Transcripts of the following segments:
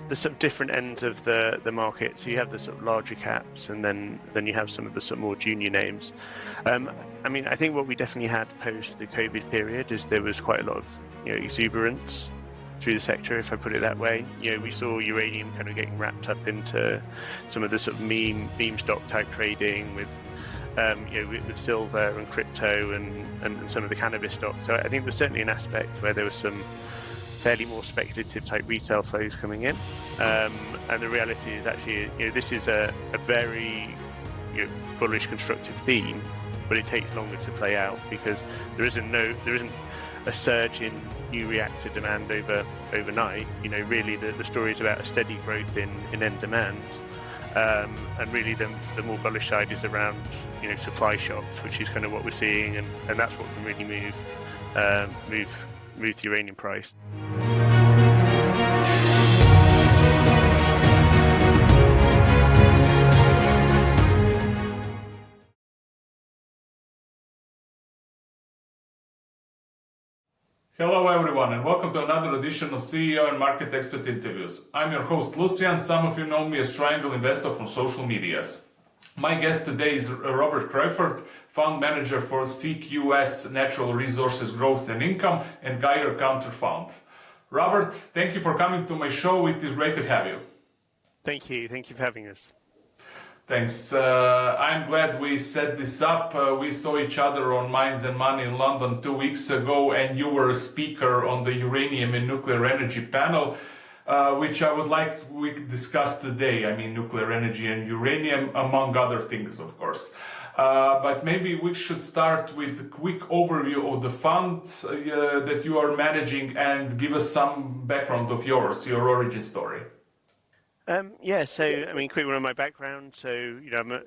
the sort of different ends of the market. So you have the sort of larger caps, and then you have some of the sort of more junior names. I mean, I think what we definitely had post the COVID period is there was quite a lot of exuberance through the sector, if I put it that way. We saw uranium kind of getting wrapped up into some of the sort of meme stock type trading with with silver and crypto and some of the cannabis stocks. So I think there's certainly an aspect where there was some fairly more speculative type retail flows coming in, and the reality is actually this is a very bullish constructive theme, but it takes longer to play out because there isn't a surge in new reactor demand overnight. Really the story is about a steady growth in end demand, and really the more bullish side is around supply shocks, which is kind of what we're seeing, and that's what can really move the uranium price. Hello everyone, and welcome to another edition of CEO and Market Expert Interviews. I'm your host Lucian. Some of you know me as Triangle Investor from social medias. My guest today is Robert Crayfourd, fund manager for CQS Natural Resources Growth and Income and Geiger Counter Fund. Robert, thank you for coming to my show. It is great to have you. Thank you for having us. Thanks. I'm glad we set this up. We saw each other on Minds and Money in London 2 weeks ago, and you were a speaker on the uranium and nuclear energy panel, which I would like we discuss today. I mean, nuclear energy and uranium, among other things, of course. But maybe we should start with a quick overview of the fund that you are managing and give us some background of yours, your origin story. So I mean, quick one on my background. So I'm a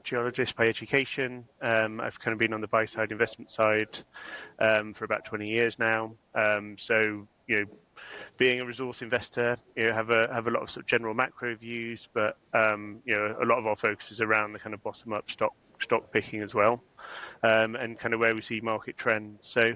geologist by education. I've kind of been on the buy side, investment side, for about 20 years now. So being a resource investor, have a lot of sort of general macro views, but a lot of our focus is around the kind of bottom up stock picking as well, and kind of where we see market trends. So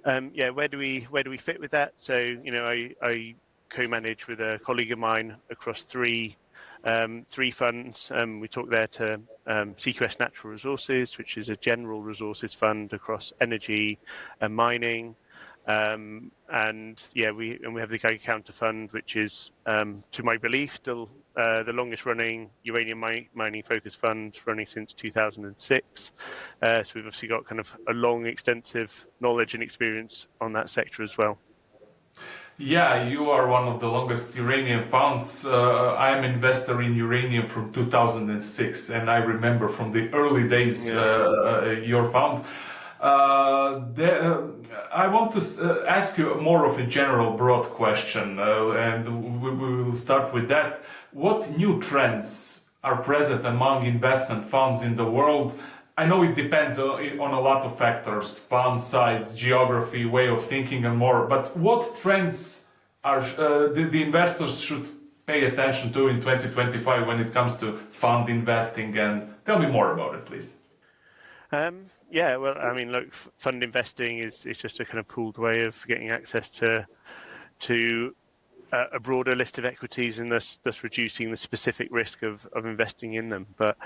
where do we fit with that? So I co-manage with a colleague of mine across three funds. We talk there to CQS Natural Resources, which is a general resources fund across energy and mining, and we have the Geiger Counter Fund, which is to my belief still the longest running uranium mining focused fund, running since 2006. So we've obviously got kind of a long extensive knowledge and experience on that sector as well. Yeah, you are one of the longest uranium funds. I'm an investor in uranium from 2006, and I remember from the early days your fund. I want to ask you more of a general broad question, and we will start with that. What new trends are present among investment funds in the world? I know it depends on a lot of factors, fund size, geography, way of thinking and more, but what trends are the investors should pay attention to in 2025 when it comes to fund investing? And tell me more about it, please. Well, I mean, look, fund investing is just a kind of pooled way of getting access to a broader list of equities, and thus reducing the specific risk of investing in them. But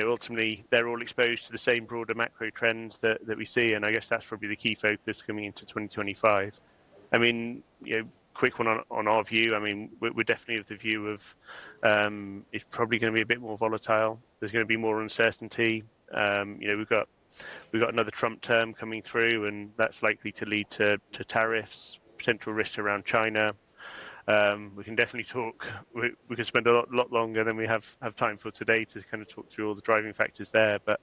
ultimately they're all exposed to the same broader macro trends that we see, and I guess that's probably the key focus coming into 2025. I mean, quick one on our view. I mean, we're definitely of the view of it's probably going to be a bit more volatile. There's going to be more uncertainty. We've got another Trump term coming through, and that's likely to lead to tariffs, potential risks around China. We can definitely talk. We can spend a lot longer than we have time for today to kind of talk through all the driving factors there. But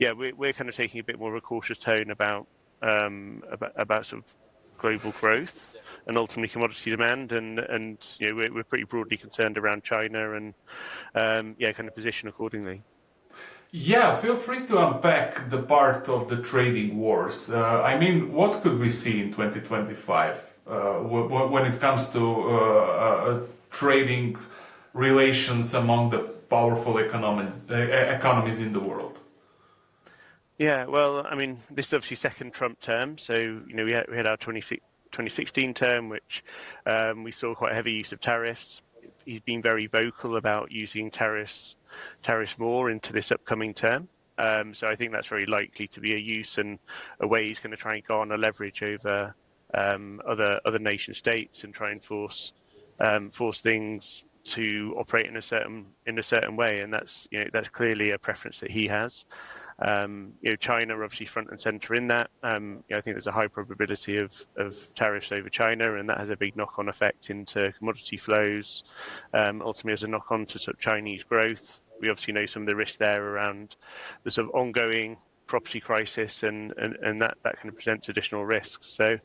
we're kind of taking a bit more of a cautious tone about sort of global growth and ultimately commodity demand, and we're pretty broadly concerned around China, and kind of position accordingly. Yeah, feel free to unpack the part of the trading wars. I mean, what could we see in 2025 when it comes to trading relations among the powerful economies in the world? Yeah, well, I mean, this is obviously second Trump term. So, we had our 2016 term, which we saw quite a heavy use of tariffs. he's been very vocal about using tariffs more into this upcoming term. So I think that's very likely to be a use and a way he's going to try and garner leverage over other nation states and try and force things to operate in a certain way, and that's clearly a preference that he has. China are obviously front and center in that. I think there's a high probability of tariffs over China, and that has a big knock-on effect into commodity flows. Ultimately, as a knock-on to sort of Chinese growth, we obviously know some of the risks there around the sort of ongoing property crisis, and that kind of presents additional risks. So,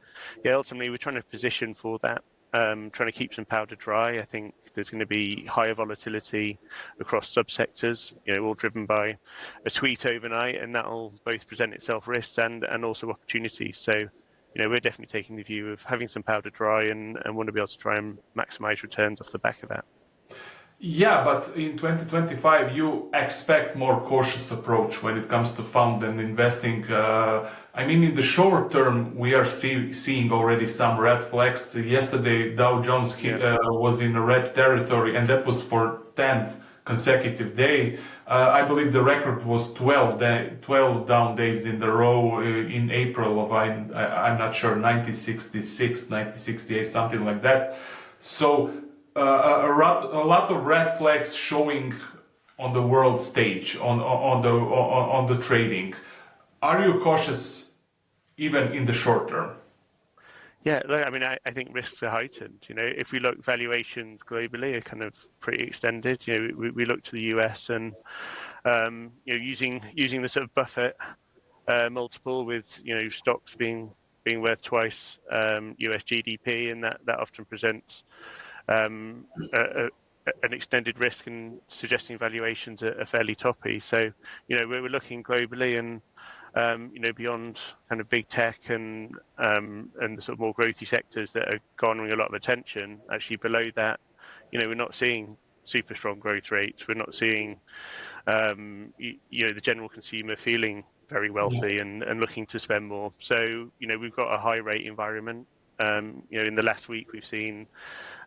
yeah, ultimately we're trying to position for that. Trying to keep some powder dry. I think there's going to be higher volatility across subsectors, all driven by a tweet overnight, and that'll both present itself risks and also opportunities. So, we're definitely taking the view of having some powder dry and want to be able to try and maximize returns off the back of that. Yeah, but in 2025, you expect more cautious approach when it comes to fund and investing. In the short term, we are seeing already some red flags. Yesterday, Dow Jones was in red territory, and that was for 10th consecutive day. I believe the record was 12 down days in the row in April of, I'm not sure, 1966, 1968, something like that. So, a lot of red flags showing on the world stage on the trading. Are you cautious even in the short term? Yeah, look, I think risks are heightened. If we look, valuations globally are kind of pretty extended. We look to the US and using the sort of Buffett multiple with stocks being worth twice US GDP, and that often presents an extended risk and suggesting valuations are fairly toppy. So, we're looking globally and, beyond kind of big tech and the sort of more growthy sectors that are garnering a lot of attention. Actually, below that, we're not seeing super strong growth rates. We're not seeing, the general consumer feeling very wealthy and looking to spend more. So, we've got a high rate environment. In the last week, we've seen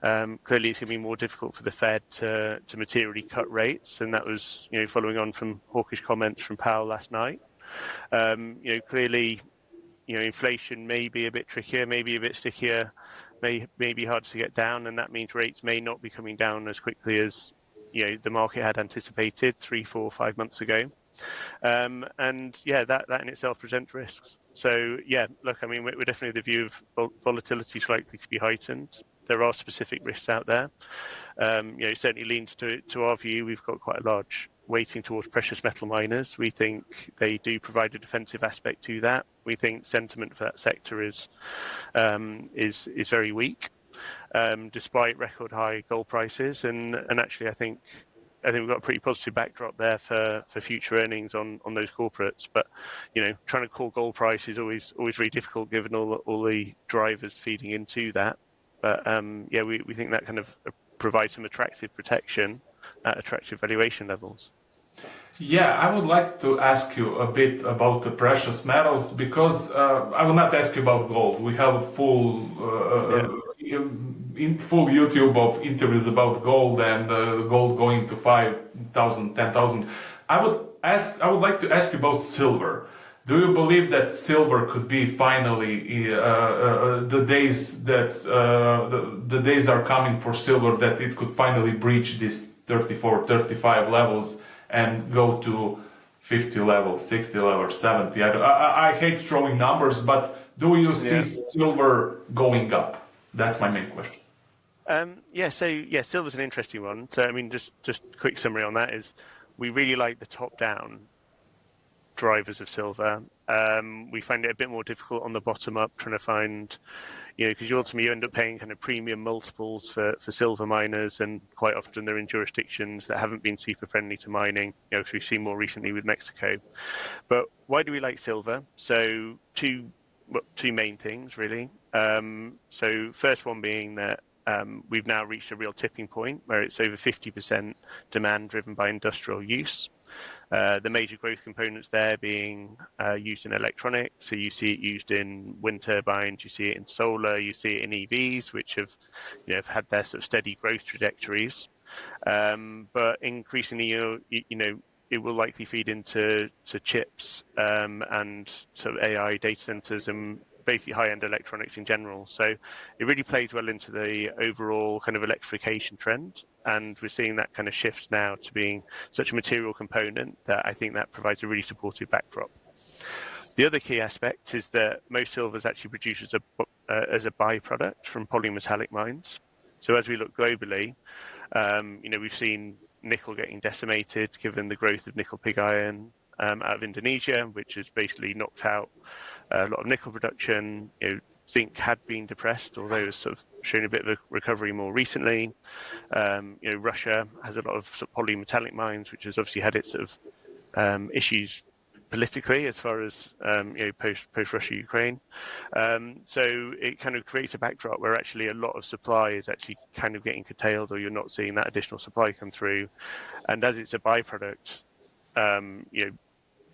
clearly it's going to be more difficult for the Fed to materially cut rates, and that was following on from hawkish comments from Powell last night. Clearly, inflation may be a bit trickier, maybe a bit stickier, may be harder to get down, and that means rates may not be coming down as quickly as the market had anticipated 3, 4, 5 months ago. And yeah, that in itself presents risks. So yeah, look, we're definitely of the view of volatility is likely to be heightened. There are specific risks out there. It certainly leans to our view. We've got quite a large weighting towards precious metal miners. We think they do provide a defensive aspect to that. We think sentiment for that sector is very weak, despite record high gold prices. And actually, I think we've got a pretty positive backdrop there for future earnings on those corporates. But trying to call gold price is always very difficult given all the drivers feeding into that. But yeah, we think that kind of provides some attractive protection at attractive valuation levels. Yeah, I would like to ask you a bit about the precious metals, because I will not ask you about gold. We have a full YouTube of interviews about gold and gold going to 5,000, 10,000. I would like to ask you about silver. Do you believe that silver could be finally the days are coming for silver, that it could finally breach this 34, 35 levels and go to 50 level, 60 level, 70? I hate throwing numbers, but do you see silver going up? That's my main question. Silver's an interesting one. So just quick summary on that is we really like the top-down drivers of silver. We find it a bit more difficult on the bottom up, trying to find, because ultimately you end up paying kind of premium multiples for silver miners, and quite often they're in jurisdictions that haven't been super friendly to mining, as we've seen more recently with Mexico. But why do we like silver? So two main things really. So first one being that we've now reached a real tipping point where it's over 50% demand driven by industrial use. The major growth components there being used in electronics. So you see it used in wind turbines, you see it in solar, you see it in EVs, which have had their sort of steady growth trajectories. But increasingly, it will likely feed into chips and sort of AI data centers and basically high-end electronics in general. So it really plays well into the overall kind of electrification trend. And we're seeing that kind of shift now to being such a material component that I think that provides a really supportive backdrop. The other key aspect is that most silver is actually produced as a byproduct from polymetallic mines. So as we look globally, we've seen nickel getting decimated given the growth of nickel pig iron out of Indonesia, which has basically knocked out a lot of nickel production. Zinc had been depressed, although it's sort of shown a bit of a recovery more recently. Russia has a lot of sort of polymetallic mines, which has obviously had its sort of issues politically as far as post Russia Ukraine. So it kind of creates a backdrop where actually a lot of supply is actually kind of getting curtailed, or you're not seeing that additional supply come through. And as it's a byproduct,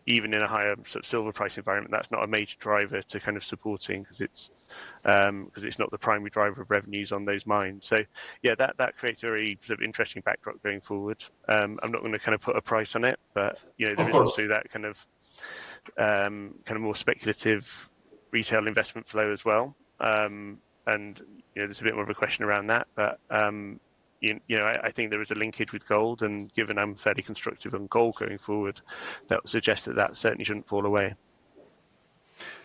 even in a higher sort of silver price environment, that's not a major driver to kind of supporting because it's not the primary driver of revenues on those mines. So yeah, that creates a very sort of interesting backdrop going forward. I'm not going to kind of put a price on it, but there is also that kind of more speculative retail investment flow as well. And there's a bit more of a question around that, but I think there is a linkage with gold, and given I'm fairly constructive on gold going forward, that would suggest that certainly shouldn't fall away.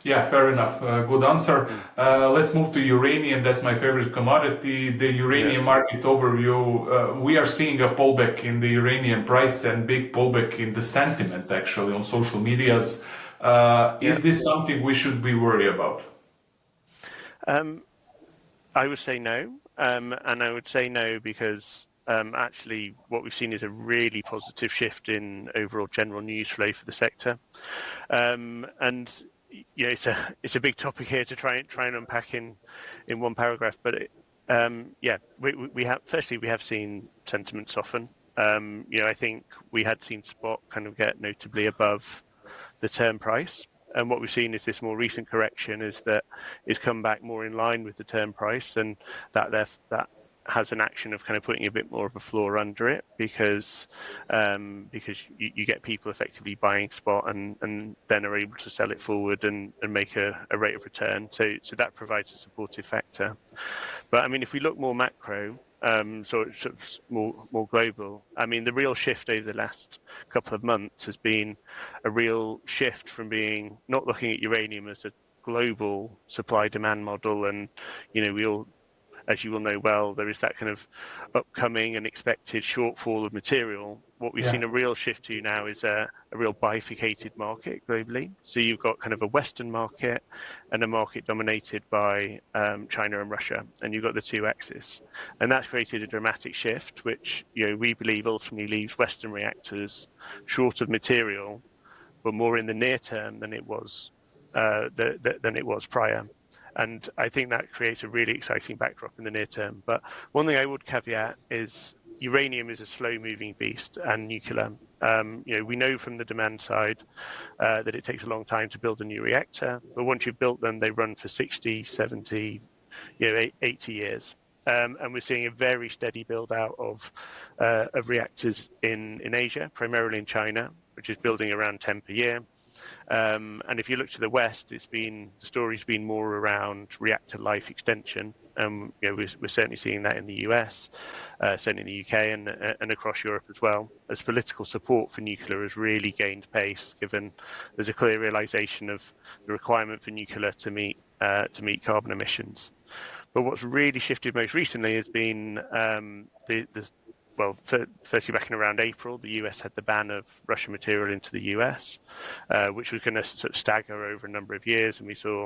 Yeah, fair enough. Good answer. Let's move to uranium. That's my favorite commodity. The uranium market overview. We are seeing a pullback in the uranium price and big pullback in the sentiment actually on social medias. Is this something we should be worried about? I would say no. And I would say no because actually what we've seen is a really positive shift in overall general news flow for the sector. And it's a big topic here to try and unpack in one paragraph. But we have seen sentiment soften. I think we had seen spot kind of get notably above the term price. And what we've seen is this more recent correction is come back more in line with the term price, and that has an action of kind of putting a bit more of a floor under it because you get people effectively buying spot and then are able to sell it forward and make a rate of return. So that provides a supportive factor. But I mean, if we look more macro, so it's sort of more global. I mean, the real shift over the last couple of months has been a real shift from being not looking at uranium as a global supply-demand model, and we all, as you will know well, there is that kind of upcoming and expected shortfall of material. What we've seen a real shift to now is a real bifurcated market globally. So you've got kind of a Western market and a market dominated by China and Russia, and you've got the two axes. And that's created a dramatic shift, which we believe ultimately leaves Western reactors short of material, but more in the near term than it was prior. And I think that creates a really exciting backdrop in the near term. But one thing I would caveat is uranium is a slow-moving beast, and nuclear. We know from the demand side that it takes a long time to build a new reactor. But once you've built them, they run for 60, 70, 80 years. And we're seeing a very steady build-out of reactors in Asia, primarily in China, which is building around 10 per year. And if you look to the West, the story's been more around reactor life extension. We're certainly seeing that in the US, certainly in the UK and across Europe as well, as political support for nuclear has really gained pace, given there's a clear realization of the requirement for nuclear to meet carbon emissions. But what's really shifted most recently has been firstly back in around April, the US had the ban of Russian material into the US, which was going to sort of stagger over a number of years. And we saw,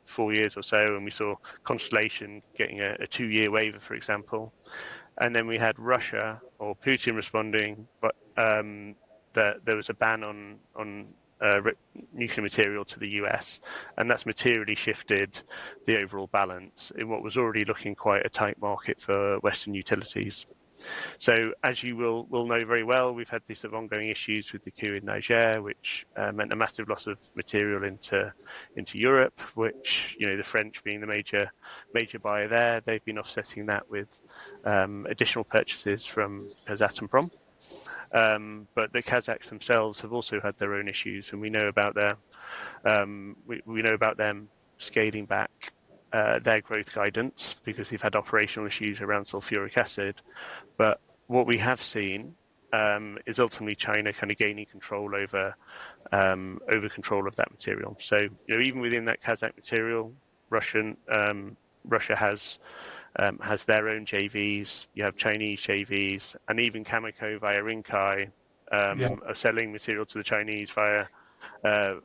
4 years or so, and we saw Constellation getting a 2-year waiver, for example. And then we had Russia or Putin responding, but that there was a ban on nuclear material to the US, and that's materially shifted the overall balance in what was already looking quite a tight market for Western utilities. So, as you will know very well, we've had these sort of ongoing issues with the coup in Niger, which meant a massive loss of material into Europe. Which, you know, the French being the major buyer there, they've been offsetting that with additional purchases from Kazatomprom. But the Kazakhs themselves have also had their own issues, and we know about we know about them scaling back their growth guidance because they've had operational issues around sulfuric acid. But what we have seen is ultimately China kind of gaining control over control of that material. So, you know, even within that Kazakh material, Russia has their own JVs. You have Chinese JVs, and even Cameco via Inkai are selling material to the Chinese via that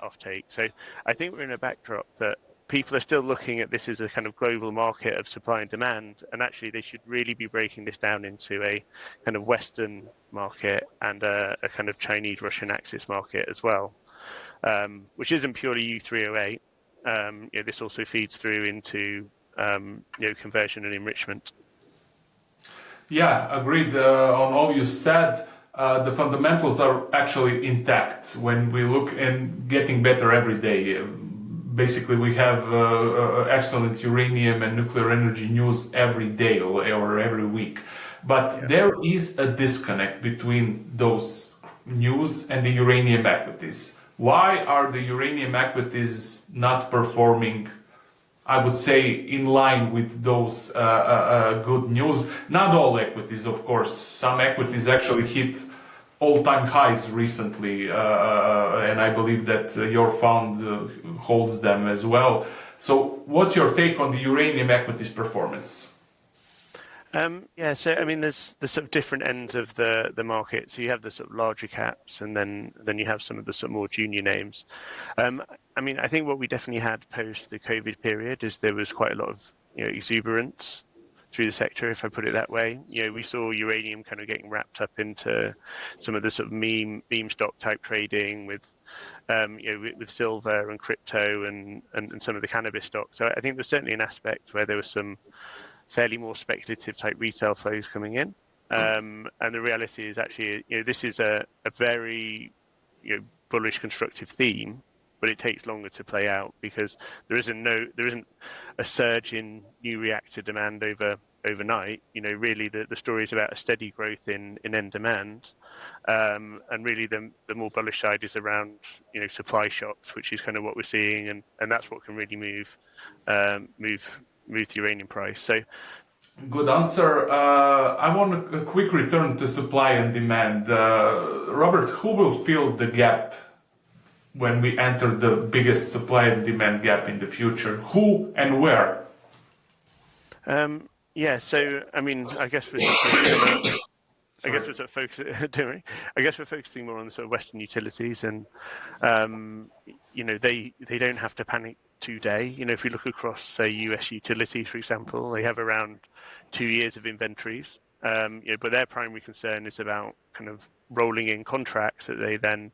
offtake. So I think we're in a backdrop that people are still looking at this as a kind of global market of supply and demand, and actually they should really be breaking this down into a kind of Western market and a kind of Chinese-Russian axis market as well, which isn't purely U3O8. You know, this also feeds through into you know, conversion and enrichment. Yeah, agreed on all you said. The fundamentals are actually intact when we look and getting better every day. Basically, we have excellent uranium and nuclear energy news every day or every week. But there is a disconnect between those news and the uranium equities. Why are the uranium equities not performing, I would say, in line with those good news? Not all equities, of course. Some equities actually hit all-time highs recently, and I believe that your fund holds them as well. So what's your take on the uranium equities performance? Yeah, so I mean, there's sort of different ends of the market. So you have the sort of larger caps, and then you have some of the sort of more junior names. I mean, I think what we definitely had post the COVID period is there was quite a lot of, you know, exuberance through the sector, if I put it that way. You know, we saw uranium kind of getting wrapped up into some of the sort of meme stock type trading with, you know, with silver and crypto and some of the cannabis stocks. So I think there's certainly an aspect where there was some fairly more speculative type retail flows coming in. And the reality is actually, you know, this is a very, you know, bullish constructive theme, but it takes longer to play out because there isn't a surge in new reactor demand overnight. You know, really the story is about a steady growth in end demand, and really the more bullish side is around, you know, supply shocks, which is kind of what we're seeing, and that's what can really move the uranium price. So. Good answer. I want a quick return to supply and demand. Robert, who will fill the gap when we enter the biggest supply and demand gap in the future? Who and where? Yeah, so I mean, I guess we're sort of focusing more on the sort of Western utilities, and you know, they don't have to panic today. You know, if we look across, say, US utilities, for example, they have around 2 years of inventories. You know, but their primary concern is about kind of rolling in contracts that they then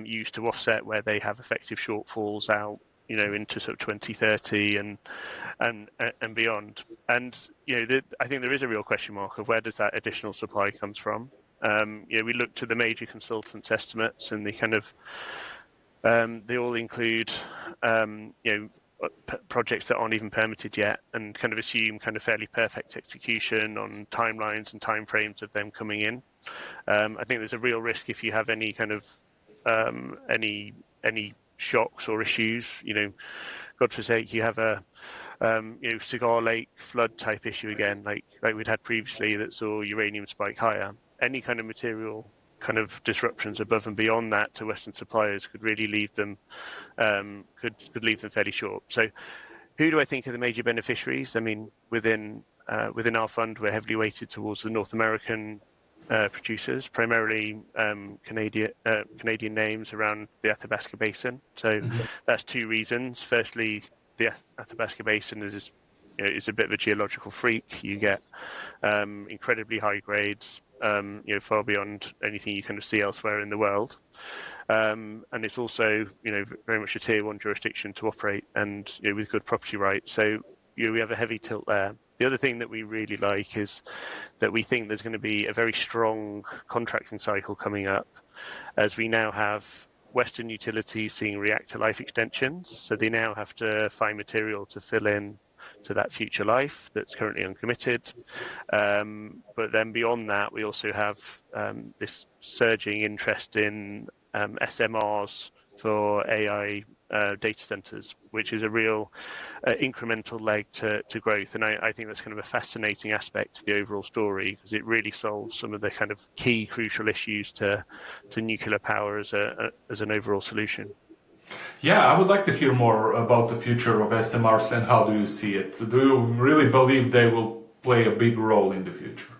use to offset where they have effective shortfalls out, you know, into sort of 2030 and beyond. And you know, I think there is a real question mark of where does that additional supply comes from. You know, we look to the major consultants' estimates, and they kind of they all include you know, projects that aren't even permitted yet, and kind of assume kind of fairly perfect execution on timelines and timeframes of them coming in. I think there's a real risk if you have any kind of any shocks or issues. You know, God forsake, you have a you know, Cigar Lake flood type issue again, like we'd had previously, that saw uranium spike higher. Any kind of material kind of disruptions above and beyond that to Western suppliers could really leave them could leave them fairly short. So who do I think are the major beneficiaries? I mean, within our fund, we're heavily weighted towards the North American producers, primarily Canadian names around the Athabasca Basin. So that's two reasons. Firstly, the Athabasca Basin is, you know, is a bit of a geological freak. You get incredibly high grades, you know, far beyond anything you kind of see elsewhere in the world. and it's also very much a tier 1 jurisdiction to operate, and with good property rights. So we have a heavy tilt there. The other thing that we really like is that we think there's going to be a very strong contracting cycle coming up, as we now have Western utilities seeing reactor life extensions. So they now have to find material to fill in to that future life that's currently uncommitted. But then beyond that, we also have this surging interest in SMRs for AI data centers, which is a real incremental leg to growth. And I think that's kind of a fascinating aspect to the overall story, because it really solves some of the kind of key crucial issues to nuclear power as an overall solution. Yeah, I would like to hear more about the future of SMRs and how do you see it? Do you really believe they will play a big role in the future?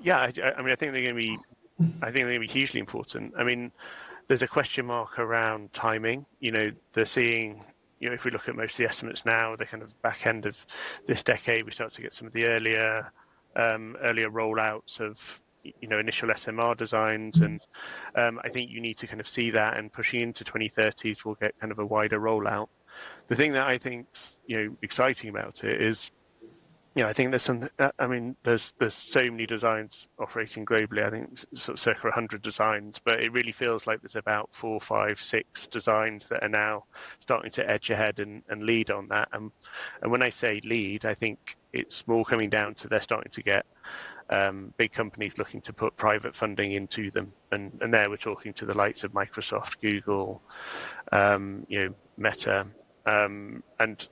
Yeah, I mean, I think they're going to be hugely important. I mean, there's a question mark around timing. They're seeing, if we look at most of the estimates now, the kind of back end of this decade, we start to get some of the earlier rollouts of initial SMR designs, and I think you need to kind of see that, and pushing into 2030s we'll get kind of a wider rollout. The thing that I think's exciting about it is, I think there's some. I mean, there's so many designs operating globally. I think sort of circa 100 designs, but it really feels like there's about 4, 5, 6 designs that are now starting to edge ahead and lead on that. And when I say lead, I think it's more coming down to they're starting to get big companies looking to put private funding into them, and there we're talking to the likes of Microsoft, Google, Meta, and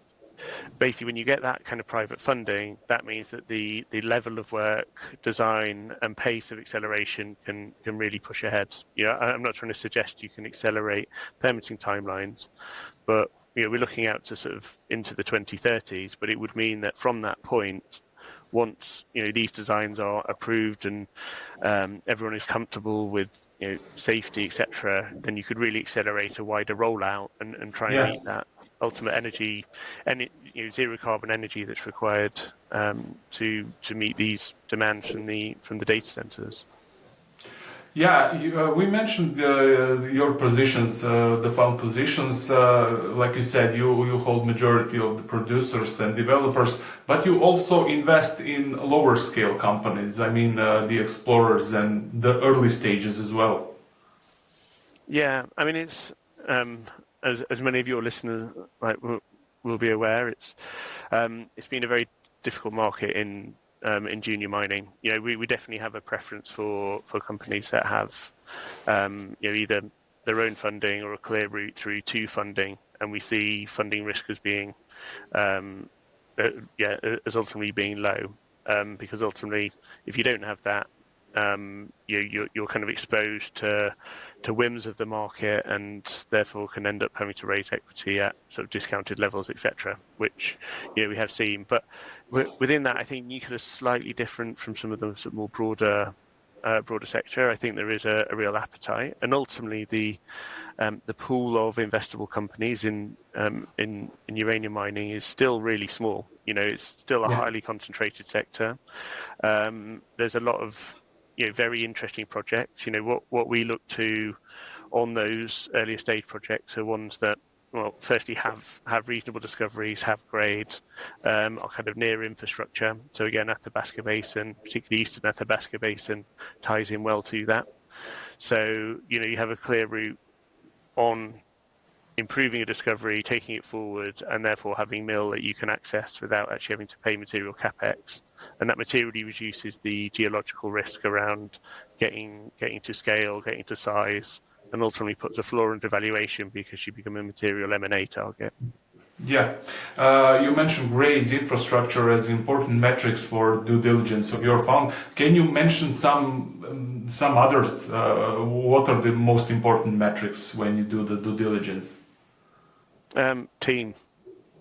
basically, when you get that kind of private funding, that means that the level of work, design, and pace of acceleration can really push ahead. I'm not trying to suggest you can accelerate permitting timelines, but we're looking out to sort of into the 2030s. But it would mean that from that point, once these designs are approved and everyone is comfortable with safety, etc., then you could really accelerate a wider rollout and try and meet that ultimate energy and zero carbon energy that's required to meet these demands from the data centers. Yeah, we mentioned your positions, the fund positions. Like you said, you hold majority of the producers and developers, but you also invest in lower scale companies. I mean, the explorers and the early stages as well. Yeah, I mean, it's as many of your listeners will be aware, it's been a very difficult market in junior mining. We definitely have a preference for companies that have either their own funding or a clear route through to funding, and we see funding risk as being as ultimately being low, because ultimately if you don't have that, you're kind of exposed to whims of the market, and therefore can end up having to raise equity at sort of discounted levels, etc., which we have seen. But within that, I think nuclear is slightly different from some of the sort of more broader sector. I think there is a real appetite, and ultimately the pool of investable companies in uranium mining is still really small. It's still a highly concentrated sector. There's a lot of very interesting projects. What we look to on those earlier stage projects are ones that, well, firstly have reasonable discoveries, have grade, are kind of near infrastructure. So again, Athabasca Basin, particularly Eastern Athabasca Basin, ties in well to that. So you have a clear route on improving a discovery, taking it forward, and therefore having mill that you can access without actually having to pay material capex. And that materially reduces the geological risk around getting to scale, getting to size, and ultimately puts a floor under valuation because you become a material M&A target. Yeah, you mentioned grades, infrastructure as important metrics for due diligence of your fund. Can you mention some others? What are the most important metrics when you do the due diligence? Team.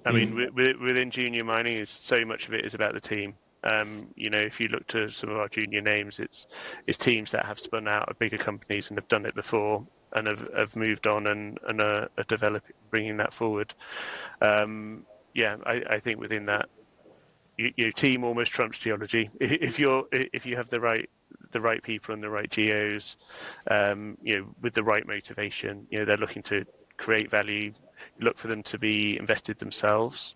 I mean, within junior mining, so much of it is about the team. If you look to some of our junior names, it's teams that have spun out of bigger companies and have done it before and have moved on and are developing, bringing that forward. I think within that, your team almost trumps geology. If you have the right the right people and the right geos, with the right motivation. They're looking to create value. You look for them to be invested themselves,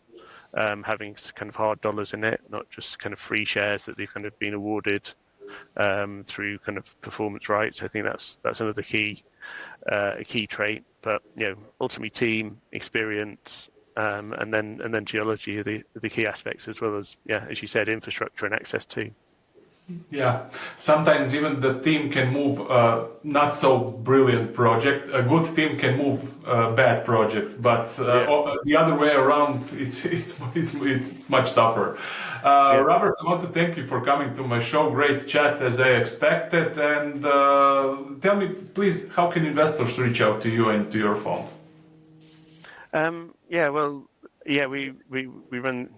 having kind of hard dollars in it, not just kind of free shares that they've kind of been awarded through kind of performance rights. I think that's another key trait. But ultimately team experience, and then geology are the key aspects, as well as as you said, infrastructure and access too. Yeah, sometimes even the team can move a not so brilliant project. A good team can move a bad project, but the other way around, it's much tougher. Robert, I want to thank you for coming to my show. Great chat as I expected. And tell me, please, how can investors reach out to you and to your fund? We run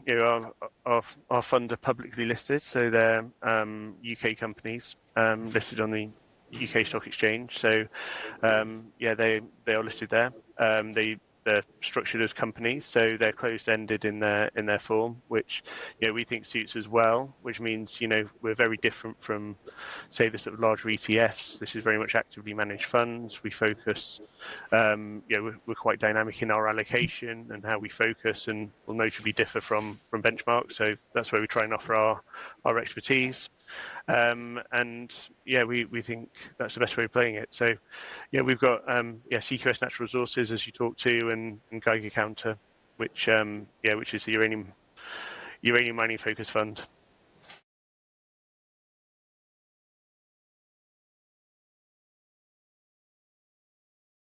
our fund are publicly listed, so they're UK companies listed on the UK Stock Exchange. So they are listed there. They're structured as companies, so they're closed-ended in their form, which we think suits us well. Which means we're very different from, say, the sort of larger ETFs. This is very much actively managed funds. We focus, we're quite dynamic in our allocation and how we focus, and will notably differ from benchmarks. So that's where we try and offer our expertise. We think that's the best way of playing it. So we've got CQS Natural Resources, as you talked to, and Geiger Counter, which is the uranium mining focused fund.